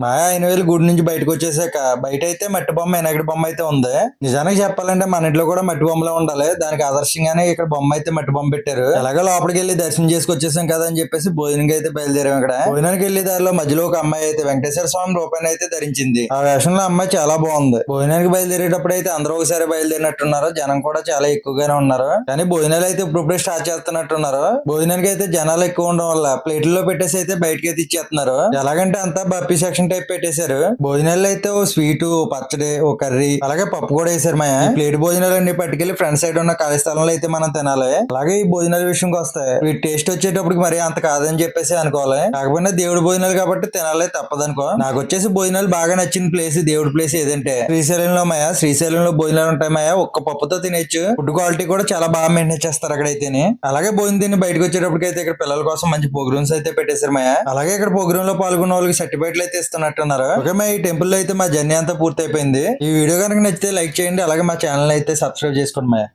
మా ఆయన వేలు గుడి నుంచి బయటకు వచ్చేసాక బయట అయితే మట్టి బొమ్మ వినాయకుడి బొమ్మ అయితే ఉంది. నిజానికి చెప్పాలంటే మన ఇంట్లో కూడా మట్టి బొమ్మలో ఉండాలి. దానికి ఆదర్శంగానే ఇక్కడ బొమ్మ అయితే మట్టి బొమ్మ పెట్టారు. ఎలాగో లోపలికి వెళ్ళి దర్శనం చేసుకొచ్చేసాం కదా అని చెప్పేసి భోజనంకి అయితే బయలుదేరాం. ఇక్కడ భోజనానికి వెళ్లే దారిలో మధ్యలో ఒక అమ్మాయి అయితే వెంకటేశ్వర స్వామి రూపాన్ని అయితే ధరించింది. ఆ వేషంలో అమ్మాయి చాలా బాగుంది. భోజనానికి బయలుదేరేటప్పుడు అయితే అందరూ ఒకసారి బయలుదేరినట్టున్నారు. జనం కూడా చాలా ఎక్కువగానే ఉన్నారు. కానీ భోజనాలు అయితే ఇప్పుడే స్టార్ట్ చేస్తున్నట్టున్నారు. భోజనానికి అయితే జనాలు ఎక్కువ ఉండడం వల్ల ప్లేట్లలో పెట్టేసి అయితే బయటకి అయితే ఇచ్చేస్తున్నారు. ఎలాగంటే అంతా బప్పీ సెక్షన్ టైప్ పెట్టేశారు. భోజనాలు అయితే ఓ స్వీట్, ఓ పచ్చడి, ఓ కర్రీ, అలాగే పప్పు కూడా వేసారు. మా ప్లేట్ భోజనాలు అన్ని పట్టుకెళ్లి ఫ్రంట్ సైడ్ ఉన్న ఖాళీ స్థలంలో అయితే మనం తినాలి. అలాగే ఈ భోజనాల విషయంకి వస్తాయి, వీటి టేస్ట్ వచ్చేటప్పటికి మరి అంత కాదని చెప్పేసి అనుకోవాలి. కాకపోతే దేవుడి భోజనాలు కాబట్టి తినాలి, తప్పదనుకో. నాకు వచ్చేసి భోజనాలు బాగా నచ్చిన ప్లేస్, దేవుడి ప్లేస్ ఏదంటే శ్రీశైలంలో. మాయా శ్రీశైలంలో భోజనాలు ఉంటాయి. మాయా ఒక్క పప్పుతో తినేచ్చు. ఫుడ్ క్వాలిటీ కూడా చాలా బాగా మెయింటైన్ చేస్తారు అక్కడైతేనే. అలాగే భోజనం తిని బయటకు వచ్చేటప్పటికైతే ఇక్కడ పిల్లల కోసం మంచి ప్రోగ్రామ్స్ అయితే పెట్టేశారు. మాయా అలాగే ఇక్కడ ప్రోగ్రామ్ లో పాల్గొన్న వాళ్ళకి సర్టిఫికేట్లు అయితే ఇస్తున్నట్టున్నారు. ఓకే, మా ఈ టెంపుల్ లో అయితే మా జర్నీ అంతా పూర్తి అయిపోయింది. ఈ వీడియో కనుక నచ్చితే లైక్ చేయండి. అలాగే మా ఛానల్ అయితే సబ్స్క్రైబ్ చేసుకోండి. మాయా.